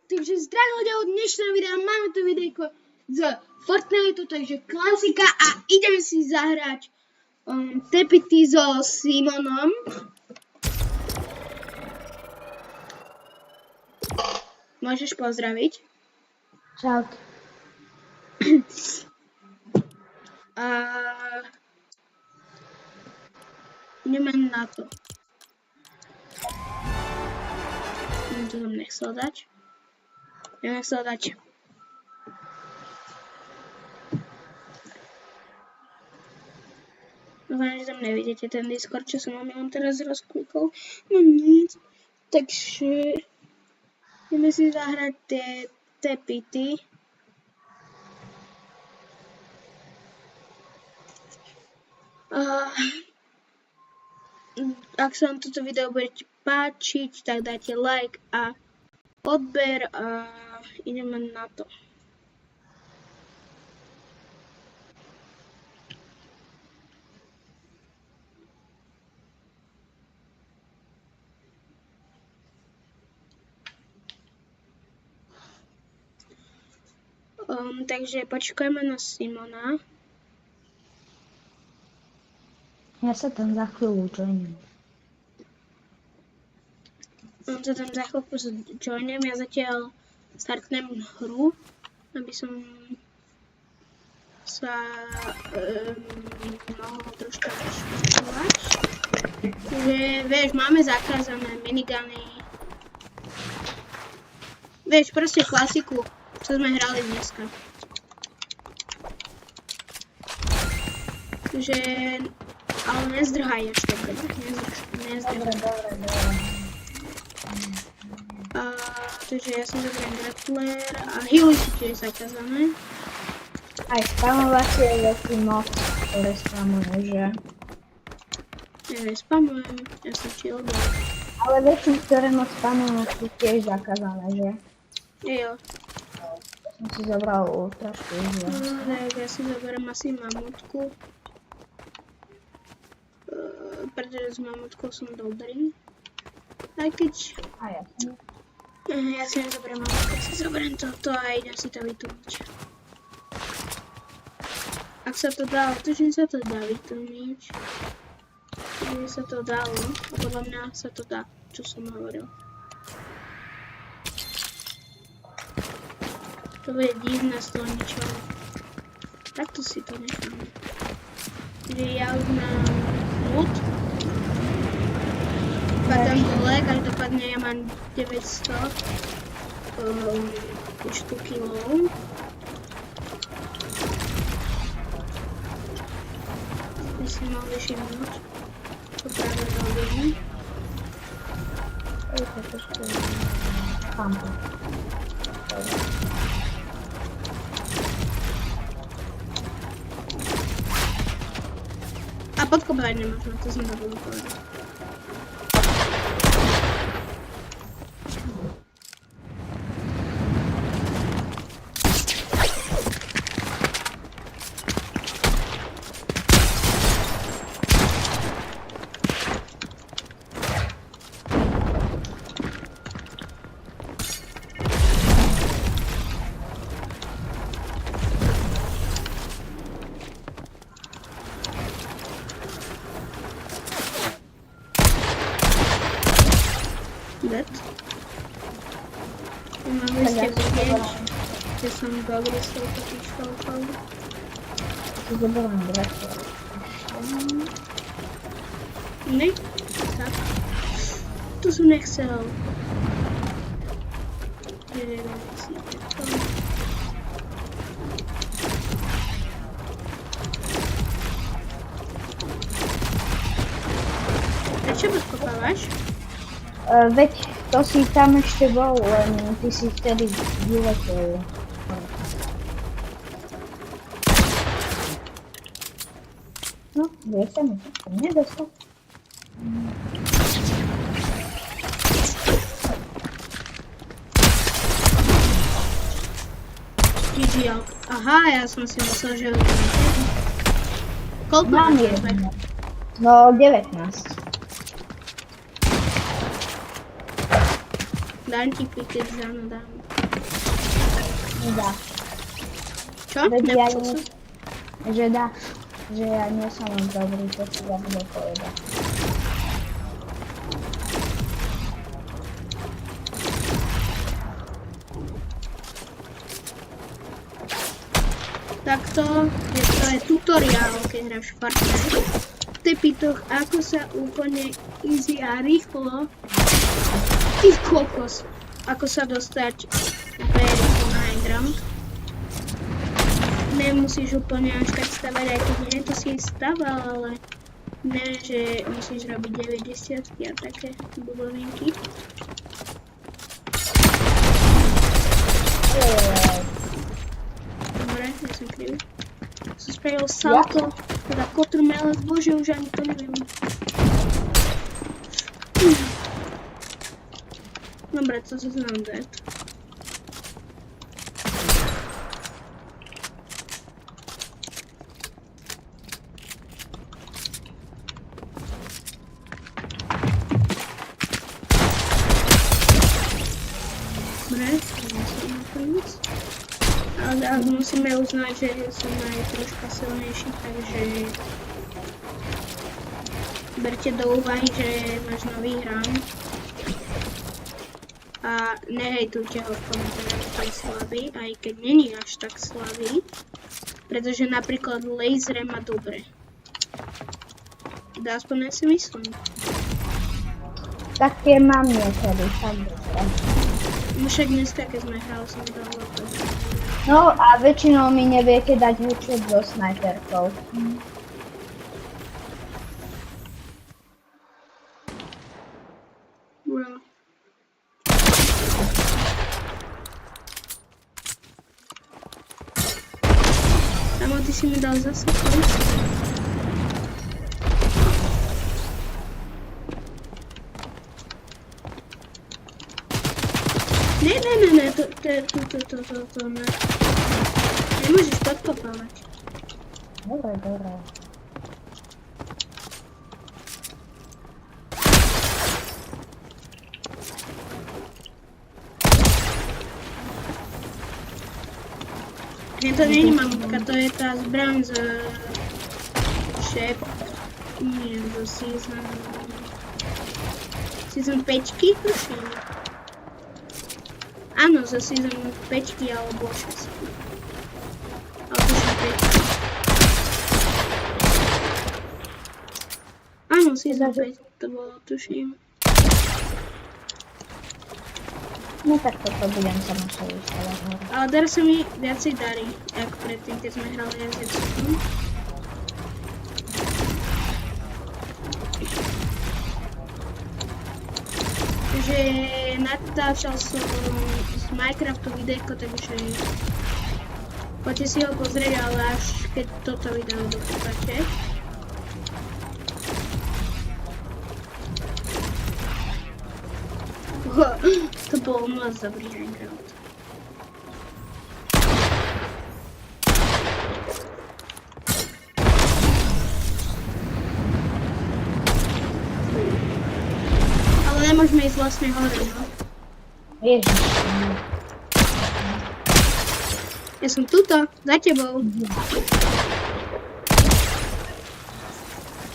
Takže zdravím ľudia od dnešného videa, máme tu videjko z Fortniteu, takže klasika a ideme si zahrať Tepity so Simonom. Môžeš pozdraviť. Čau. A ideme na to. To som nechcel dať. Dúfam, že tam nevidíte ten Discord, čo som vám teraz rozklikol. No nic. Takže ideme si zahrať tie Tepity. Ak sa vám toto video bude páčiť, tak dajte like a odber a ideme na to. Takže počkajme na Simona. Ja sa tam za chvíľu joinujem. On sa tam za chvíľku joinujem, ja zatiaľ startnem hru, aby som sa mohol troška rozšťovať. Takže, vieš, máme zakázané miniguny. Vieš, proste klasiku, čo sme hrali dneska. Takže, ale nezdrhaj ešte, dobre? Nezdrhaj. Dobre. Takže ja som zoberiem grappler a healy sú tiež zakázané. Aj spamovacie veci moc, ktoré spamuje, že? Ja nespamujem, ja som chill dal. Ale veci, ktoré moc spamujú, sú tiež zakázané, že? Jo. Som si zobral trošku izle. Tak ja si zoberiem asi mamutku. Pretože s mamutkou som dobrý. Aj keď... A jasne. Ja si nezoberiem mamutku, si zoberiem toto a idem si to vytúmiť. Ak sa to dá, tužím sa to dá vytúmiť. Keby sa to dalo, a podľa mňa sa to dá, čo som hovoril. To bude divné z toho ničoho. Takto si to necháme. Takže ja už mám mood. Padám dole, každopádne ja mám 900 počtu kilov. By si mohli všimnúť, čo práve robím. Ej, to trošku pampu. A podkopávať nemáš, to som zabudol povedať. Dead. Mohli ste vidieť, že som dobrý s touto pištolkou. Si zoberám grappler. Ne? Tak. To som nechcel. Prečo podkopávaš? Veď to si tam ešte bol, len ty si vtedy vyletel. No, vieš sa mi to nedostal. GG out. Aha, ja som si myslel, že už... Koľko Mám máš? jedno. No, 19. Dám ti piket, áno, dám. Nedá. Čo? Veď ja Nepočul som. že dáš. Že ja nie som dobrý, to si ja budu povedať. Takto to je tutoriál, keď hráš Fortnite. V tepitoch, ako sa úplne easy a rýchlo ty kokos, ako sa dostať na high ground. Nemusíš úplne až tak stavať, aj keď nie to si staval, ale ne, že musíš robiť 90 a také bubovinky. Dobre, ja som krivý. Som spravil salto, teda kotrmelec, bože, už ani to neviem. Dobre, to sa znam dead. Dobre, to nakoniec. Ale musíme uznať, že som aj troška silnejší, takže berte do úvahy, že máš nový hran. A nehejtujte ho v komentári, že je slabý, aj keď není až tak slabý, pretože napríklad laser má dobre. Aspoň si myslím. Také mám niekedy, tak dobre. Však dneska, keď sme hrali, som mi dal veľké. No a väčšinou mi neviete dať headshot so snajperkou. Bro. Amo, ty si mi dal zase kolis. Ne, to ne. Nemôžeš podkopávať. Dobre, dobre. Ne, to není mamutka, to je tá zbraň z nie, zo Season 5-ky, tuším. Áno, zo Season 5-ky alebo 6-ky. Ale tuším 5-ky. Áno, Season 5 to bolo, tuším. No tak toto budem sa musieť vystavať hore. Ale teraz sa mi viacej darí, ako predtým, keď sme hrali jazycom. Takže natáčal som z Minecraftu videjko, takže poďte si ho pozrieť, ale až keď toto video dokončíte. To bol moc dobrý hangout. Ale nemôžeme ísť vlastne hore, no. Ježiš. Ja som tuto, za tebou.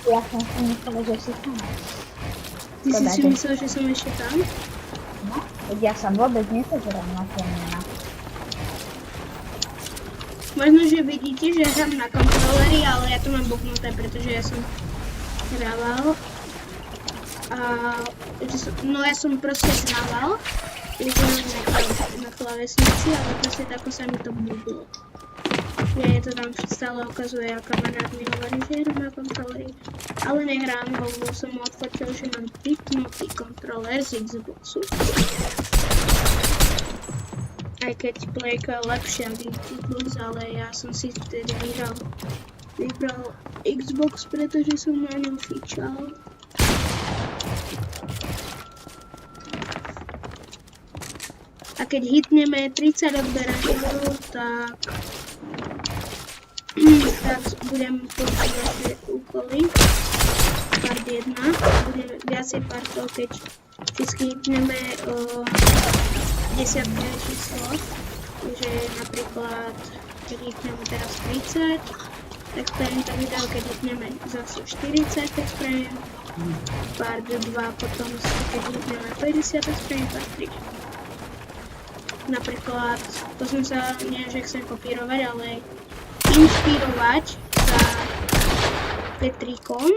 Ja som si myslela, že si tam. Ty si myslel, že som ešte tam? No, veď ja sa vôbec nepozerám na tie mená. Možno, že vidíte, že hrám na kontroleri, ale ja to mám buknuté, pretože ja som hrával. No ja som proste hrával na klávesnici, ale proste tako sa mi to buglo. Je to tam stále ukazuje, a kamarát mi hovorí, že hrám na kontroleri. Ale nehrám ho, lebo som mu odfotil, že mám vypnutý kontroler z Xboxu. Aj keď playka je lepšia Xbox, ale ja som si vtedy vybral Xbox, pretože som na ňom fičal. A keď hitneme 30 odberateľov, tak budem počítať úkoly. Part 1. Bude viacej partov, keď vždy hitneme 10. číslo. že napríklad, keď klikneme teraz 30, tak spravím to video, keď klikneme zase 40, tak spravím part 2, potom keď klikneme 50, tak spravím part 3. Napríklad, to som sa, nie že chcem kopírovať, ale inšpirovať sa Petrikom.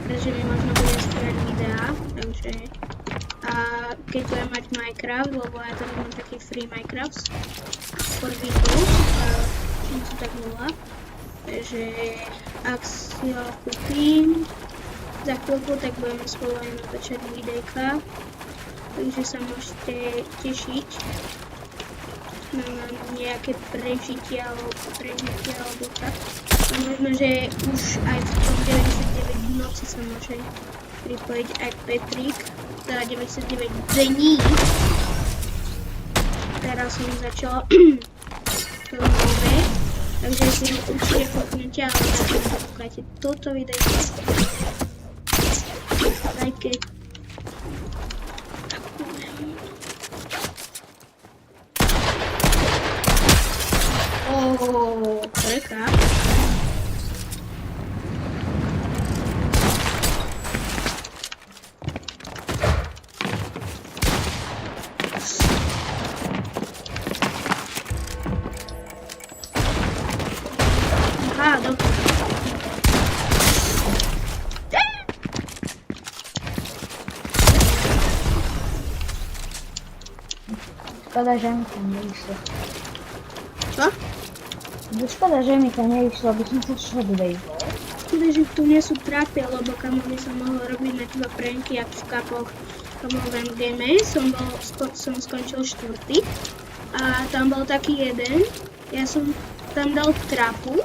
Takže mi možno bude spravať videá, takže a keď budem mať Minecraft, lebo ja tam mám taký free Minecraft for people, som to tak volá, takže ak si ho kúpim za chvíľku, tak budeme spolu aj natáčať videjka, takže sa môžete tešiť na nejaké prežitia alebo tak. A možno, že už aj v tom 99 v noci sa môže pripojiť aj Petrik, teda 99 dní. Teraz som začala to nové, takže si ho určite kliknete, ale takto kúkajte toto videjko. Aj keď treka. Aha, dobre. Škoda, že mi to nevyšlo. Čo? Škoda, že mi to nevyšlo, aby som sa shotbejbol. Škoda, že tu nie sú trapy, lebo kamo by som mohol robiť na teba pranky, jak v kapoch kamovom game. Som skončil 4. A tam bol taký jeden. Ja som tam dal trapu.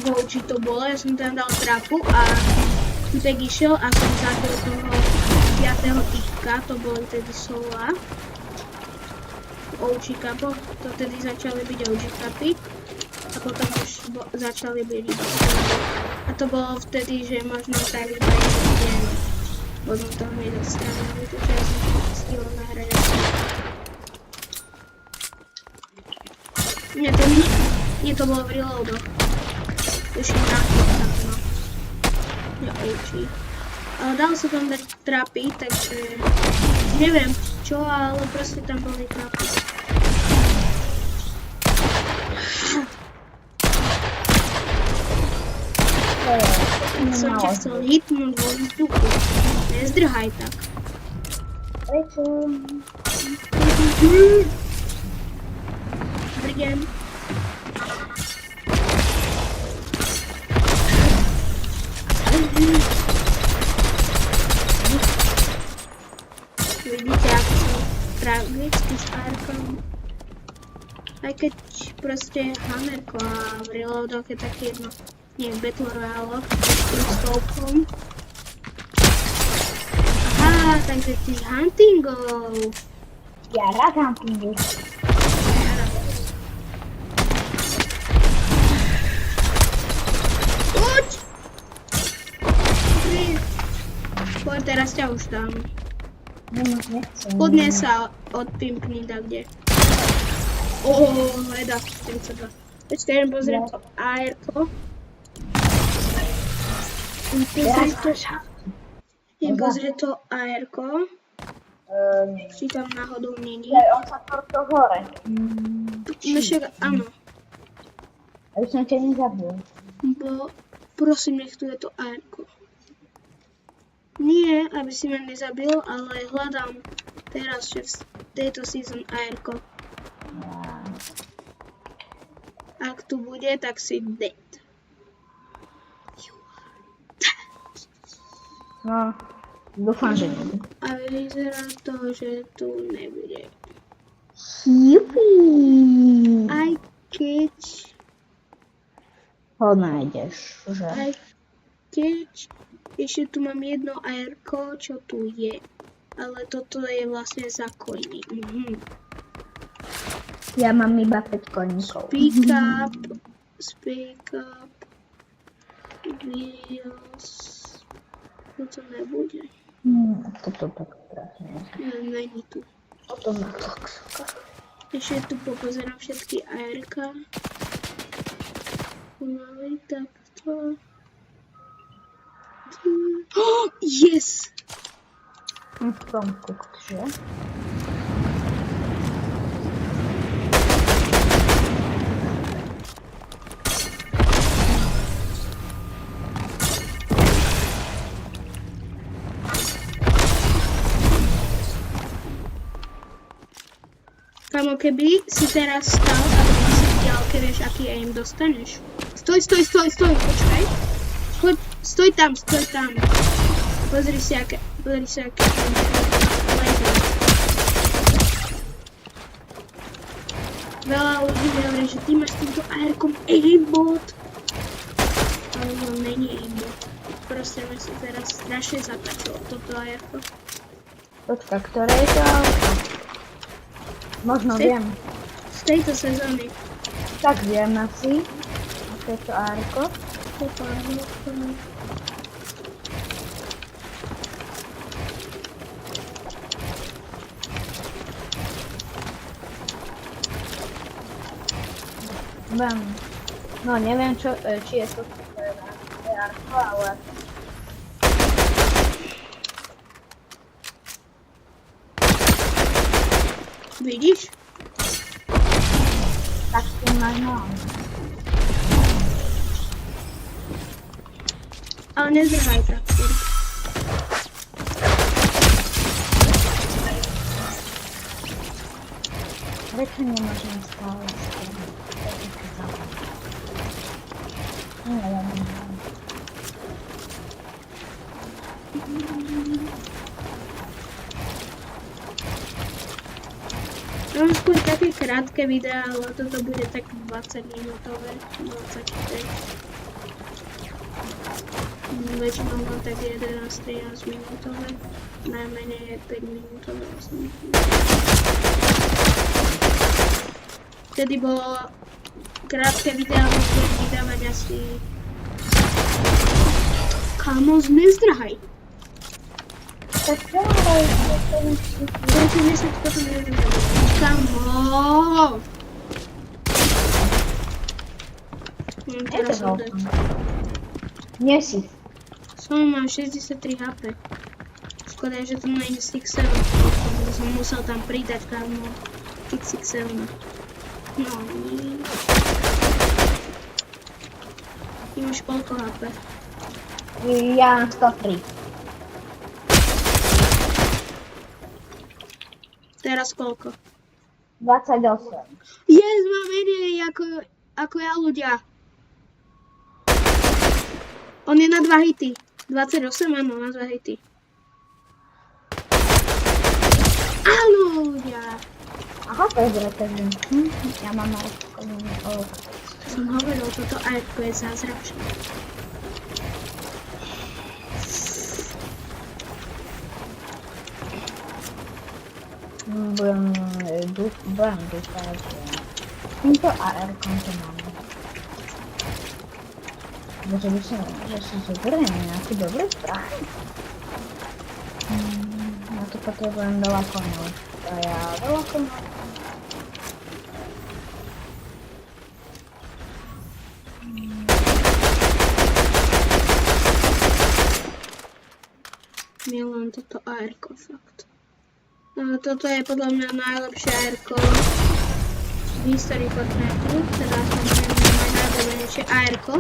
Či to bolo, ja som tam dal trapu a tak išiel a som zabil toho 5. typka, to bol tedy Sola. OG kapo, to tedy začali byť OG kapy a potom už začali byť iba. A to bolo vtedy, že možno tak iba jeden deň. Potom to hneď odstránili, takže ja som to stihol nahrať. Nie, to bolo v reloadoch. Ešte na no. Ja OG. Ale dalo sa tam dať trapy, takže neviem čo, ale proste tam boli trapy. Som ťa chcel hitnúť vo vzduchu. Nezdrhaj tak. Prečo? Dobrý deň. Vidíte, ako som tragicky s Arkom. Aj keď proste Hammerko a v reloadoch je také jedno. Nie, v Battle Royale s toľkom. Aha, takže ty s huntingou. Ja rád huntingu. Uď! Poď, teraz ťa už dám. Nechcem. Podne sa odpimpni tak kde. Heda, 42. Počkaj, idem pozrieť to AR-ko. Idem pozrieť to AR-ko. Či tam náhodou není. On sa to hore. No však áno. Aby som ťa nezabil. Bo prosím, nech tu je to AR-ko. Nie, aby si ma nezabil, ale hľadám teraz, že v tejto season AR-ko. Ak tu bude, tak si dead. No, dúfam, že nie. A vyzerá to, že tu nebude. Jupi. Aj keď... Ho nájdeš, že? Aj keď... Ešte tu mám jedno AR-ko, čo tu je. Ale toto je vlastne za coiny. Ja mám iba 5 koníkov. Speak up. Wheels. To nebude. Toto tak krásne. Není tu. Potom na taxka. Ešte tu popozerám všetky AR-ka. Pomaly takto. Oh, yes! V tom že? Kamo, keby si teraz stal, aby si videl, keď vieš, aký aim dostaneš. Stoj, počkaj. Stoj tam. Pozri si, aké leží. Veľa ľudí mi hovorí, že ty máš týmto AR-kom aimbot. Ale to není aimbot. Proste mi sa teraz strašne zapáčilo toto AR-ko. Počka, ktoré je to auto? Možno viem. Z tejto sezóny. Tak viem asi. Aké je to AR-ko? No neviem čo, či je to AR-ko, ale... Vidíš? Tak s tým máš no. Ale nezdrhaj traktor. Prečo nemôžem stále s tým? Neviem. Mám skôr také krátke videá, ale toto bude tak 20 minútové, 25. Väčšinou mám tak 11-13 minútové, najmenej je 5 minútové. Vtedy bolo krátke videá, musím vydávať asi... Kamo, nezdrhaj! Tak dávaj, Prečo by sa to potom nezdrhaj? Kamo! Teraz som dead. Nie si. Mám 63 HP. Škoda, že to nie je 6-7. Som musel tam pridať, kamo. 6-7. No, ty máš koľko HP? Ja 103. Teraz koľko? 28. Yes, mám menej ako ja ľudia. On je na 2 hity. 28, áno, na 2 hity. Áno, ľudia. Aha, to je zretelný. Ja mám aj Som hovoril, toto AR-ko je zázračné. Budem dúfať, že týmto AR-kom to máme. Že si zoberiem nejaký dobrý zbraň. Na to potrebujem veľa koňov. A ja veľa koňov. Milujem toto AR-ko, fakt. Toto je podľa mňa najlepšie AR-ko v histórii Fortniteu, teda samozrejme moje najobľúbenejšie AR-ko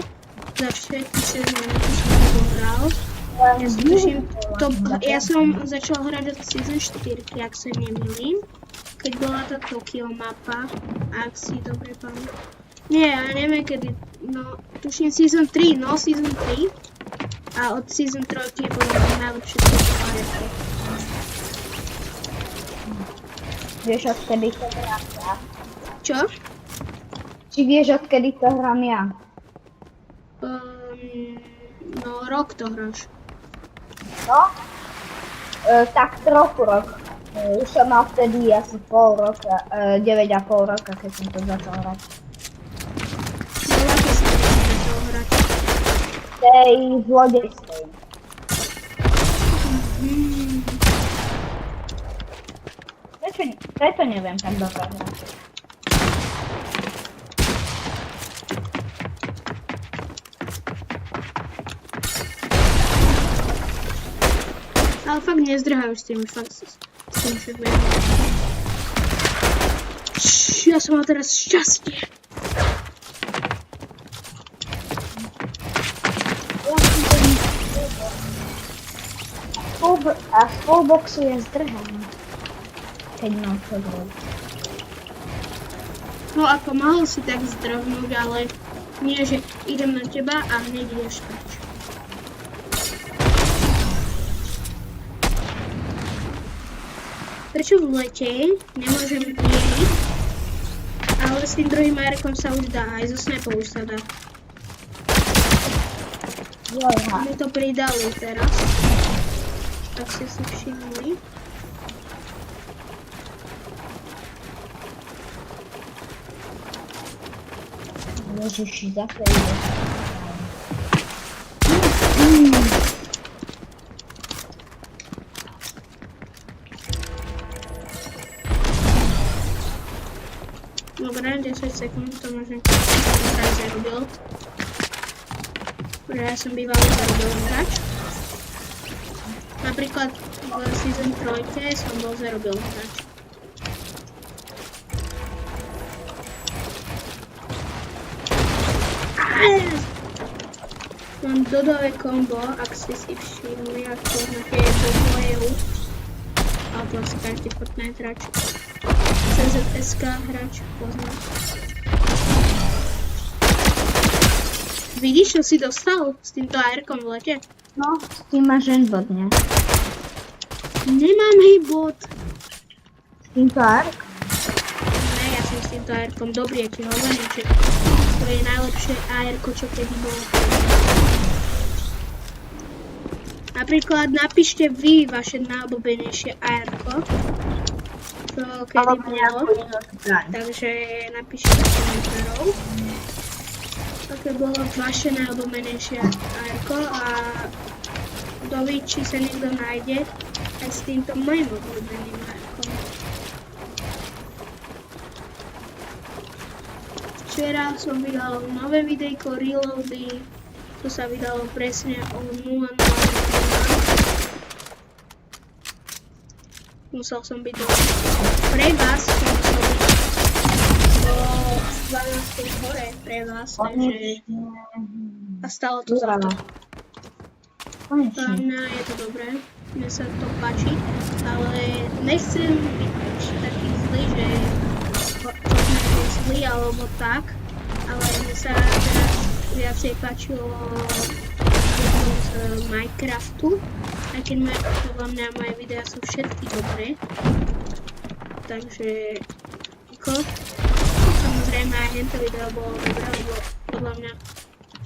za všetky sezóny, čo som hral. Ja som začal hrať od Season 4, ak sa nemýlim, keď bola tá Tokyo mapa, ak si dobre pamätám. Nie, ja neviem kedy, no tuším Season 3, no Season 3 a od Season 3 je podľa mňa najlepšie AR-ko. Vieš, odkedy to hrám ja? Čo? Či vieš, odkedy to hrám ja? No, rok to hráš. No? Tak trochu rok. Už som mal vtedy asi pol roka, 9,5 roka, keď som to začal hrať. No, ako sa začal hrať? Tej zlodejskej. Preto neviem tak dobre hrať. Ale fakt nezdrhajú s tým, fakt s tým však viem. Ja som mal teraz šťastie. A z fullboxu je zdrhaný. Keď mám to zrobiť. No ako mohol si tak zdrhnúť, ale nie, že idem na teba a hneď ideš preč. Prečo v lete nemôžem jediť, ale s tým druhým AR-kom sa už dá, aj zo snapou už sa dá. Mi to pridali teraz, ak ste si všimli. Ježiši, zase ide. Dobre, 10 sekúnd, to môžem hrať zero build. Protože ja som bývalý zero build hráč. Napríklad v season 3 som bol zero build hráč. Mám dodové kombo, ak ste si všimli, ak poznáte je to moje ale to asi každý Fortnite hráč. CZSK hráč pozná. Vidíš, čo si dostal s týmto AR-kom v lete? No, s tým máš aimbot, nie? Nemám aimbot. S týmto AR? Ne, ja som s týmto AR-kom dobrý, ja ti hovorím, že to je najlepšie AR-ko, čo kedy bolo. Napríklad napíšte vy vaše najobľúbenejšie AR-ko, čo kedy bolo. Takže napíšte komentárov, aké bolo vaše najobľúbenejšie AR-ko a doví, či sa niekto nájde aj s týmto mojim obľúbeným AR-kom. Včera som vydal nové videjko Reloady, to sa vydalo presne o 0:00. Musel som byť pre vás, musel byť do 12. hore pre vás, takže a stalo to za to. Podľa mňa je to dobré, mne sa to páči, ale nechcem byť taký zlý, že Fortnite je zlý alebo tak, ale mne sa teraz viacej páčilo z Minecraftu, aj keď podľa mňa moje videá sú všetky dobré, takže samozrejme aj hento video bolo dobré, lebo podľa mňa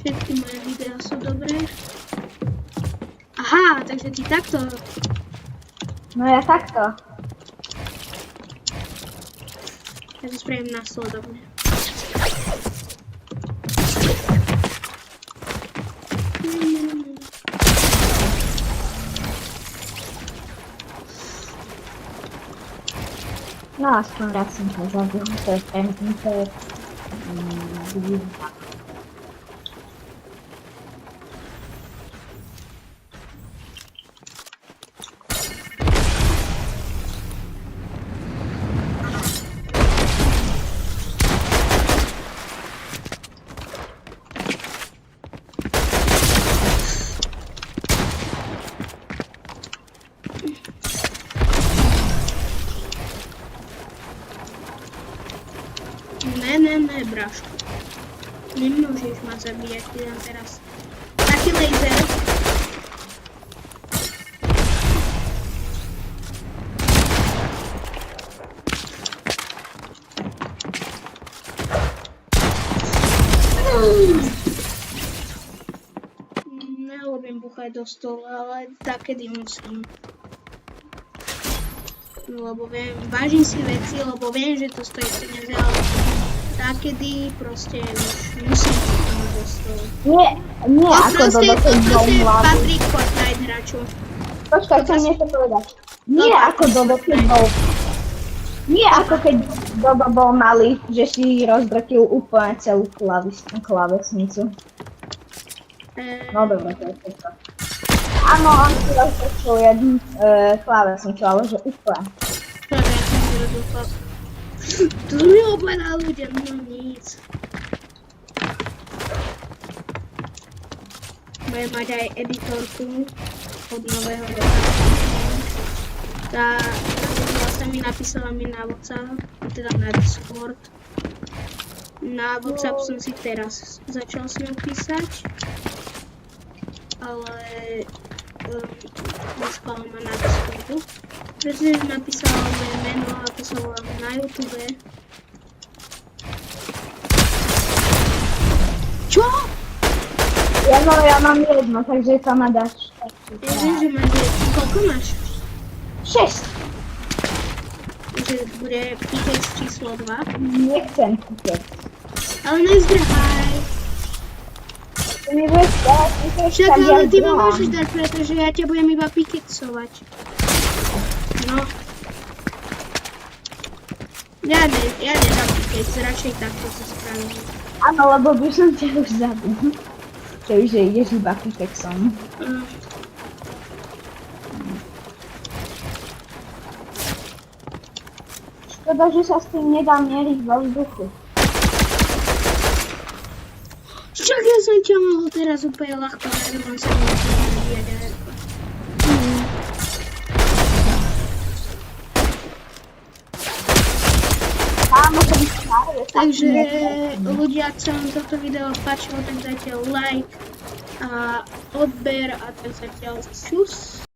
všetky moje videá sú dobré. Aha, takže ty takto. No ja takto. Ja to spravím následovne. No aspoň rád som to zabil, to je divizia. Ne, brášku. Nemôžeš ma zabíjať, ty dám teraz taký laser. Neľúbim buchať do stolu, ale takedy musím. Lebo vážim si veci, lebo viem, že to stojí peniaze, ale takedy proste už musím si to do stolu. Nie ako do tej proste patrí k Fortnite hráču. Počkaj, chcem niečo povedať. Nie ako do tej Nie ako keď Dodo bol malý, že si rozdrtil úplne celú klávesnicu. No dobre, to je všetko. Áno, on si rozdrtil jednu klávesnicu, ale že úplne. Čo ja som si rozúfal. Tu mi obledal ľudia, no nic. Budem mať aj editorku od nového roka. Tá sa mi napísala mi na WhatsApp, teda na Discord. Na WhatsApp som si teraz začal s ňou písať, ale nespala ma na Discordu. Pretože napísala moje meno, ako sa volám na YouTube. Čo? Ja mám jedno, takže to ma dáš. Ja viem, že máš jedno. Koľko máš? 6. Že bude píkec číslo 2. Nechcem píkec. Ale nezdrhaj. To mi budeš dať píkec, Však tak ale ja ty ma zdrhám. môžeš dať, pretože ja ťa budem iba pikecovať. No. Ja nedám pikec, radšej takto to spravím. Áno, lebo by som ťa už zabil. Keďže ideš iba pikecom. Škoda, že sa s tým nedá mieriť vo vzduchu. Však ja som ťa mohol teraz úplne ľahko, ale sa mi nabíjať aerko. Áno, to by sa Takže ľudia, ak sa vám toto video páčilo, tak dajte like a odber a tak zatiaľ čus.